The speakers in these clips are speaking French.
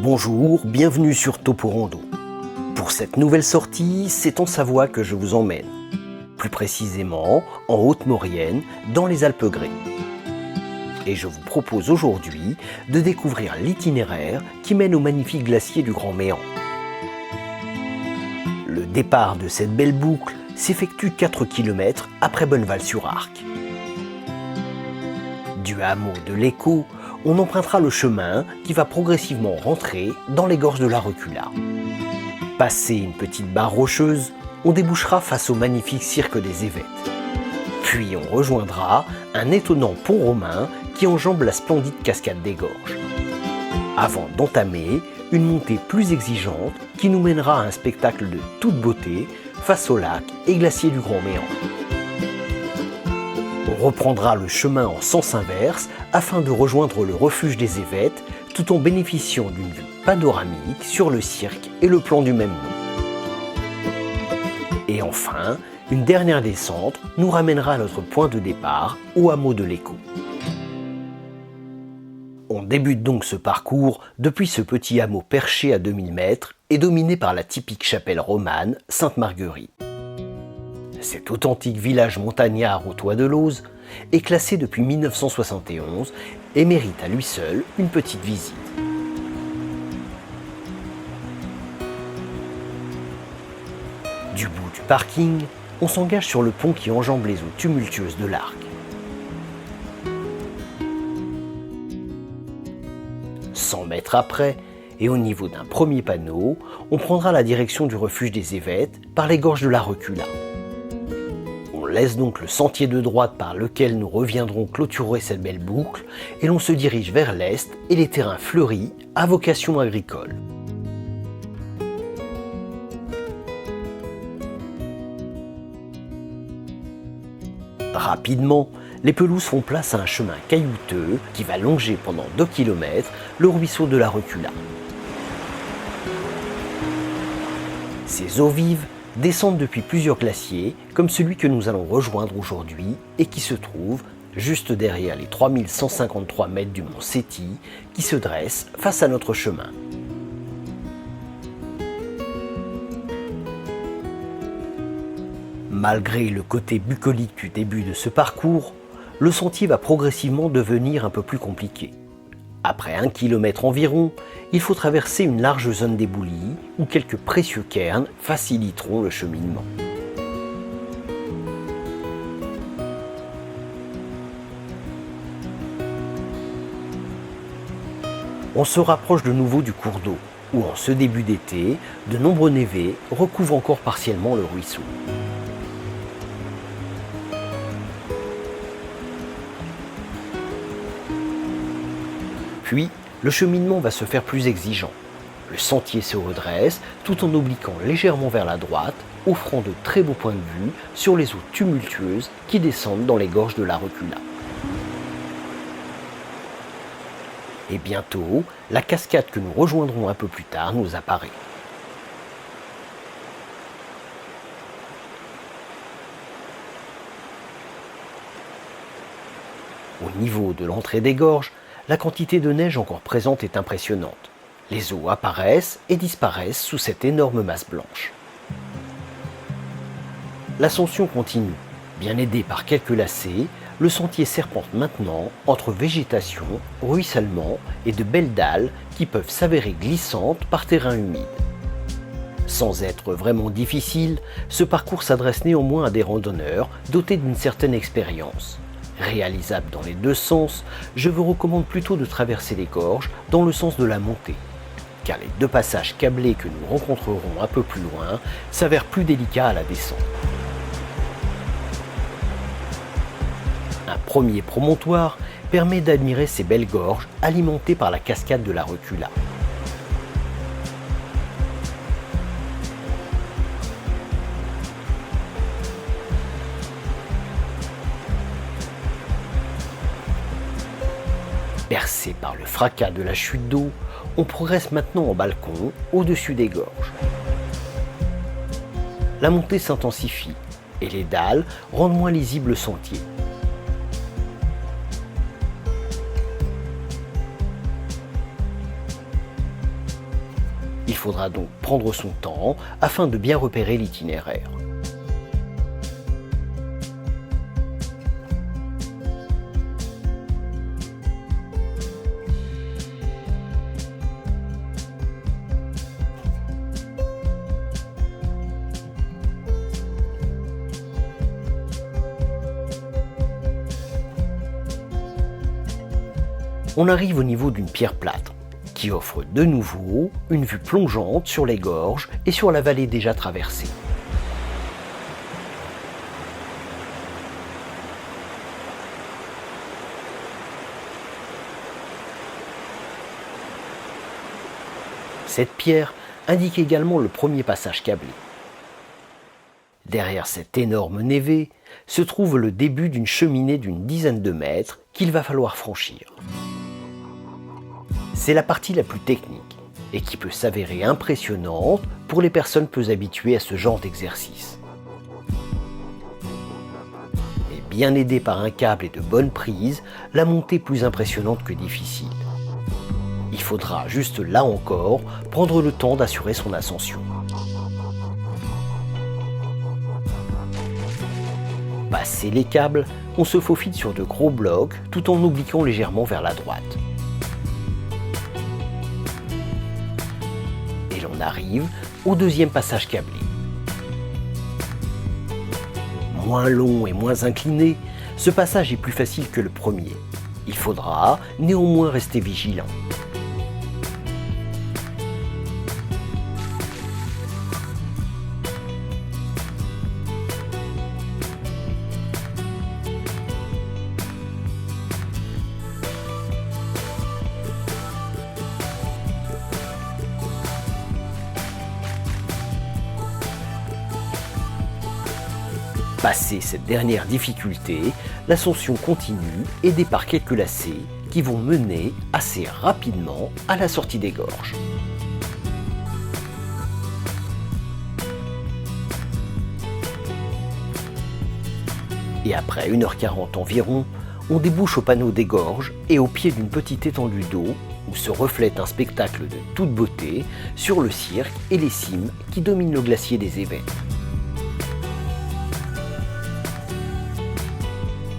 Bonjour, bienvenue sur Toporando. Pour cette nouvelle sortie, c'est en Savoie que je vous emmène. Plus précisément, en Haute-Maurienne, dans les Alpes-Grées. Et je vous propose aujourd'hui de découvrir l'itinéraire qui mène au magnifique glacier du Grand Méandre. Le départ de cette belle boucle s'effectue 4 km après Bonneval-sur-Arc. Du hameau de l'Écho, on empruntera le chemin qui va progressivement rentrer dans les gorges de la Recula. Passé une petite barre rocheuse, on débouchera face au magnifique cirque des Évêques. Puis on rejoindra un étonnant pont romain qui enjambe la splendide cascade des Gorges. Avant d'entamer une montée plus exigeante qui nous mènera à un spectacle de toute beauté face au lac et glacier du Grand Méandre. On reprendra le chemin en sens inverse afin de rejoindre le refuge des Évêques tout en bénéficiant d'une vue panoramique sur le cirque et le plan du même nom. Et enfin, une dernière descente nous ramènera à notre point de départ, au hameau de l'Écho. On débute donc ce parcours depuis ce petit hameau perché à 2000 mètres et dominé par la typique chapelle romane Sainte-Marguerite. Cet authentique village montagnard au toit de Lauze est classé depuis 1971 et mérite à lui seul une petite visite. Du bout du parking, on s'engage sur le pont qui enjambe les eaux tumultueuses de l'Arc. 100 mètres après, et au niveau d'un premier panneau, on prendra la direction du refuge des Évêques par les gorges de la Recula. On laisse donc le sentier de droite par lequel nous reviendrons clôturer cette belle boucle et l'on se dirige vers l'est et les terrains fleuris à vocation agricole. Rapidement, les pelouses font place à un chemin caillouteux qui va longer pendant 2 km le ruisseau de la Recula. Ces eaux vives descendent depuis plusieurs glaciers, comme celui que nous allons rejoindre aujourd'hui et qui se trouve juste derrière les 3153 mètres du mont Séti qui se dresse face à notre chemin. Malgré le côté bucolique du début de ce parcours, le sentier va progressivement devenir un peu plus compliqué. Après 1 km environ, il faut traverser une large zone d'éboulis où quelques précieux cairns faciliteront le cheminement. On se rapproche de nouveau du cours d'eau, où en ce début d'été, de nombreux névés recouvrent encore partiellement le ruisseau. Puis, le cheminement va se faire plus exigeant. Le sentier se redresse tout en obliquant légèrement vers la droite, offrant de très beaux points de vue sur les eaux tumultueuses qui descendent dans les gorges de la Recula. Et bientôt, la cascade que nous rejoindrons un peu plus tard nous apparaît. Au niveau de l'entrée des gorges, la quantité de neige encore présente est impressionnante. Les eaux apparaissent et disparaissent sous cette énorme masse blanche. L'ascension continue. Bien aidé par quelques lacets, le sentier serpente maintenant entre végétation, ruissellement et de belles dalles qui peuvent s'avérer glissantes par terrain humide. Sans être vraiment difficile, ce parcours s'adresse néanmoins à des randonneurs dotés d'une certaine expérience. Réalisable dans les deux sens, je vous recommande plutôt de traverser les gorges dans le sens de la montée, car les 2 passages câblés que nous rencontrerons un peu plus loin s'avèrent plus délicats à la descente. Un premier promontoire permet d'admirer ces belles gorges alimentées par la cascade de la Recula. Bercé par le fracas de la chute d'eau, on progresse maintenant en balcon au-dessus des gorges. La montée s'intensifie et les dalles rendent moins lisible le sentier. Il faudra donc prendre son temps afin de bien repérer l'itinéraire. On arrive au niveau d'une pierre plate, qui offre de nouveau une vue plongeante sur les gorges et sur la vallée déjà traversée. Cette pierre indique également le premier passage câblé. Derrière cet énorme névé se trouve le début d'une cheminée d'une dizaine de mètres qu'il va falloir franchir. C'est la partie la plus technique et qui peut s'avérer impressionnante pour les personnes peu habituées à ce genre d'exercice. Mais bien aidé par un câble et de bonnes prises, la montée est plus impressionnante que difficile. Il faudra juste là encore prendre le temps d'assurer son ascension. Passé les câbles, on se faufile sur de gros blocs tout en obliquant légèrement vers la droite. Et l'on arrive au deuxième passage câblé. Moins long et moins incliné, ce passage est plus facile que le premier. Il faudra néanmoins rester vigilant. Passé cette dernière difficulté, l'ascension continue, aidée par quelques lacets qui vont mener assez rapidement à la sortie des gorges. Et après 1h40 environ, on débouche au panneau des gorges et au pied d'une petite étendue d'eau où se reflète un spectacle de toute beauté sur le cirque et les cimes qui dominent le glacier des Évènes.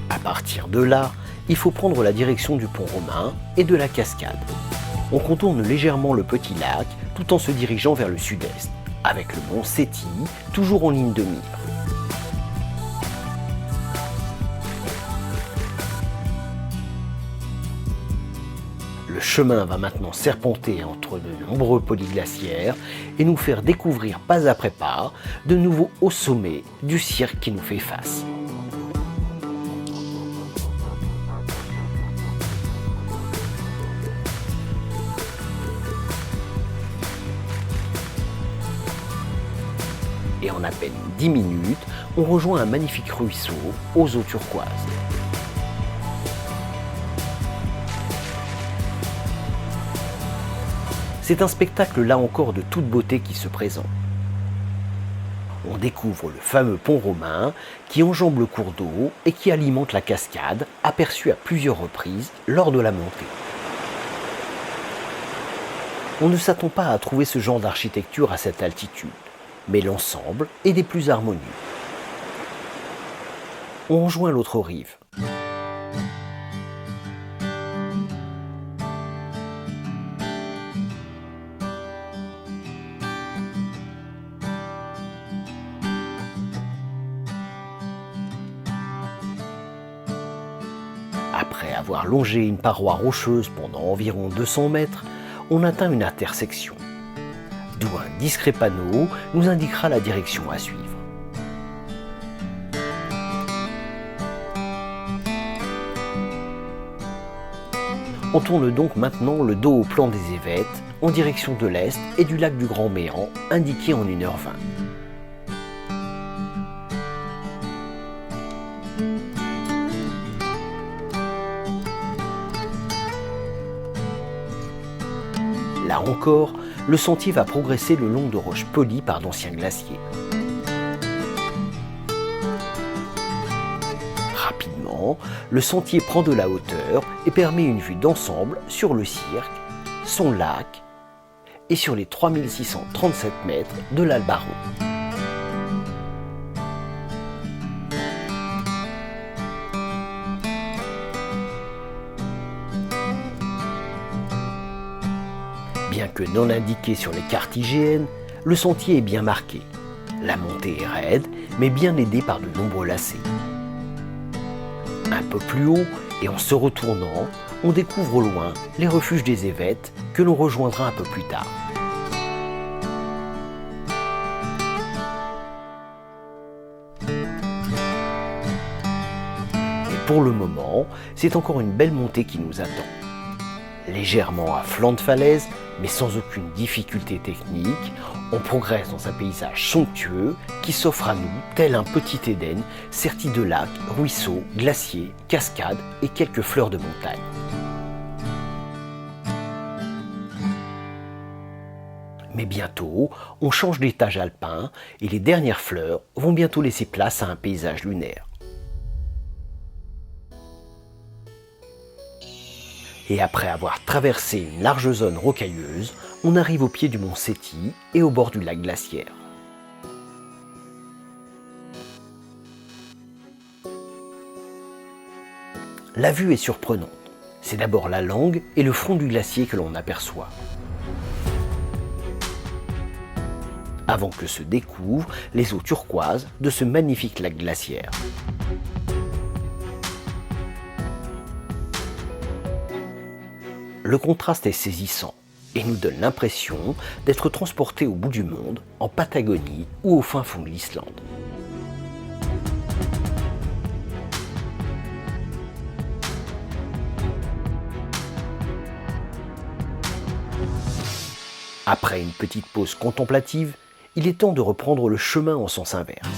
À partir de là, il faut prendre la direction du pont romain et de la cascade. On contourne légèrement le petit lac tout en se dirigeant vers le sud-est, avec le mont Séti toujours en ligne de mire. Le chemin va maintenant serpenter entre de nombreux polyglaciaires et nous faire découvrir pas après pas de nouveaux hauts sommets du cirque qui nous fait face. Et en à peine 10 minutes, on rejoint un magnifique ruisseau aux eaux turquoises. C'est un spectacle là encore de toute beauté qui se présente. On découvre le fameux pont romain qui enjambe le cours d'eau et qui alimente la cascade, aperçue à plusieurs reprises lors de la montée. On ne s'attend pas à trouver ce genre d'architecture à cette altitude, mais l'ensemble est des plus harmonieux. On rejoint l'autre rive. Après avoir longé une paroi rocheuse pendant environ 200 mètres, on atteint une intersection, d'où un discret panneau nous indiquera la direction à suivre. On tourne donc maintenant le dos au plan des Évêtes en direction de l'est et du lac du Grand Méant, indiqué en 1h20. Là encore, le sentier va progresser le long de roches polies par d'anciens glaciers. Rapidement, le sentier prend de la hauteur et permet une vue d'ensemble sur le cirque, son lac et sur les 3637 mètres de l'Albaro. Bien que non indiqué sur les cartes IGN, le sentier est bien marqué. La montée est raide, mais bien aidée par de nombreux lacets. Un peu plus haut, et en se retournant, on découvre au loin les refuges des Évêtes que l'on rejoindra un peu plus tard. Et pour le moment, c'est encore une belle montée qui nous attend. Légèrement à flanc de falaise, mais sans aucune difficulté technique, on progresse dans un paysage somptueux qui s'offre à nous tel un petit Éden serti de lacs, ruisseaux, glaciers, cascades et quelques fleurs de montagne. Mais bientôt, on change d'étage alpin et les dernières fleurs vont bientôt laisser place à un paysage lunaire. Et après avoir traversé une large zone rocailleuse, on arrive au pied du mont Séti et au bord du lac glaciaire. La vue est surprenante. C'est d'abord la langue et le front du glacier que l'on aperçoit. Avant que se découvrent les eaux turquoises de ce magnifique lac glaciaire. Le contraste est saisissant et nous donne l'impression d'être transportés au bout du monde, en Patagonie ou au fin fond de l'Islande. Après une petite pause contemplative, il est temps de reprendre le chemin en sens inverse.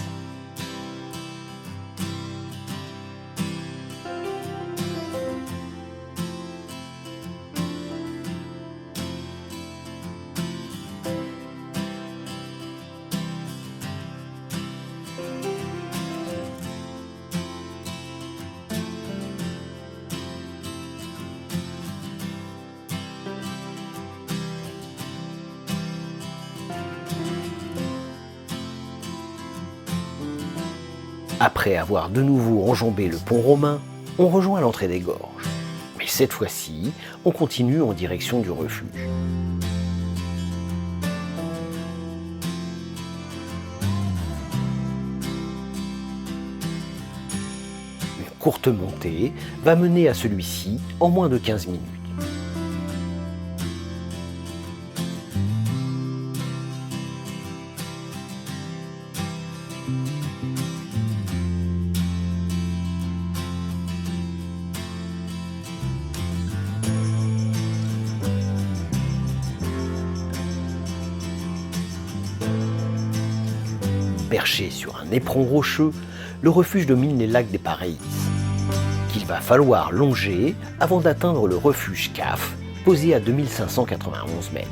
Après avoir de nouveau enjambé le pont romain, on rejoint l'entrée des gorges. Mais cette fois-ci, on continue en direction du refuge. Une courte montée va mener à celui-ci en moins de 15 minutes. Perché sur un éperon rocheux, le refuge domine les lacs des Paraísos, qu'il va falloir longer avant d'atteindre le refuge CAF, posé à 2591 mètres.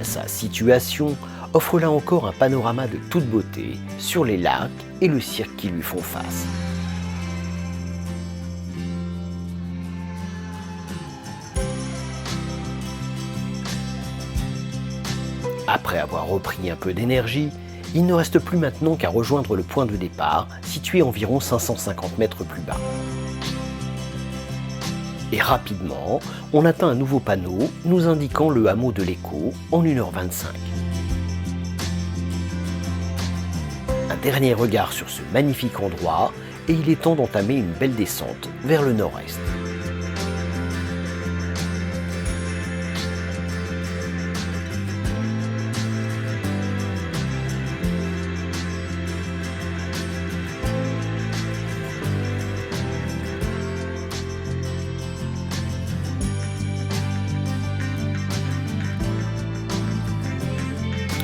Sa situation offre là encore un panorama de toute beauté sur les lacs et le cirque qui lui font face. Après avoir repris un peu d'énergie, il ne reste plus maintenant qu'à rejoindre le point de départ, situé environ 550 mètres plus bas. Et rapidement, on atteint un nouveau panneau nous indiquant le hameau de l'Écho en 1h25. Un dernier regard sur ce magnifique endroit et il est temps d'entamer une belle descente vers le nord-est.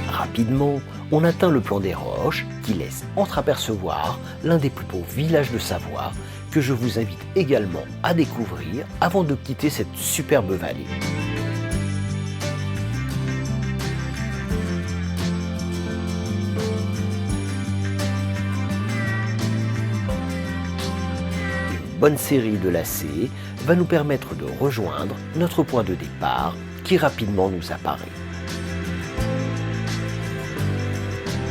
Rapidement, on atteint le plan des Roches qui laisse entreapercevoir l'un des plus beaux villages de Savoie que je vous invite également à découvrir avant de quitter cette superbe vallée. Une bonne série de lacets va nous permettre de rejoindre notre point de départ qui rapidement nous apparaît.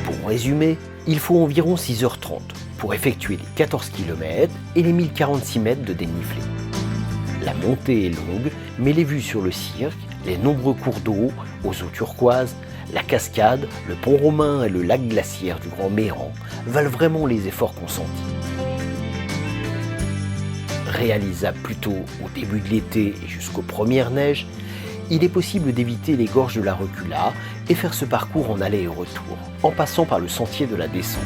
Pour résumer, il faut environ 6h30 pour effectuer les 14 km et les 1046 mètres de dénivelé. La montée est longue, mais les vues sur le cirque, les nombreux cours d'eau aux eaux turquoises, la cascade, le pont romain et le lac glaciaire du Grand Méran valent vraiment les efforts consentis. Réalisable plutôt au début de l'été et jusqu'aux premières neiges, il est possible d'éviter les gorges de la Recula et faire ce parcours en aller et retour, en passant par le sentier de la descente.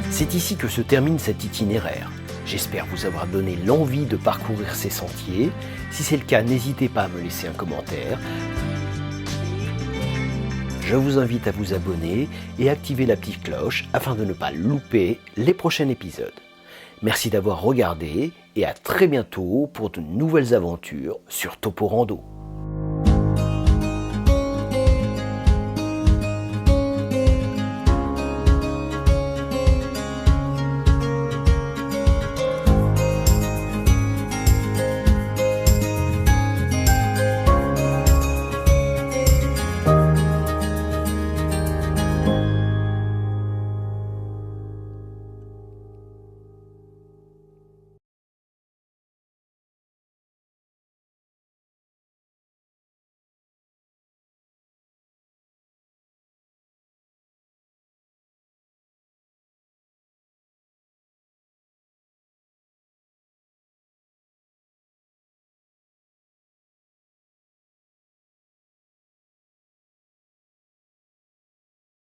C'est ici que se termine cet itinéraire. J'espère vous avoir donné l'envie de parcourir ces sentiers. Si c'est le cas, n'hésitez pas à me laisser un commentaire. Je vous invite à vous abonner et activer la petite cloche afin de ne pas louper les prochains épisodes. Merci d'avoir regardé et à très bientôt pour de nouvelles aventures sur Topo Rando.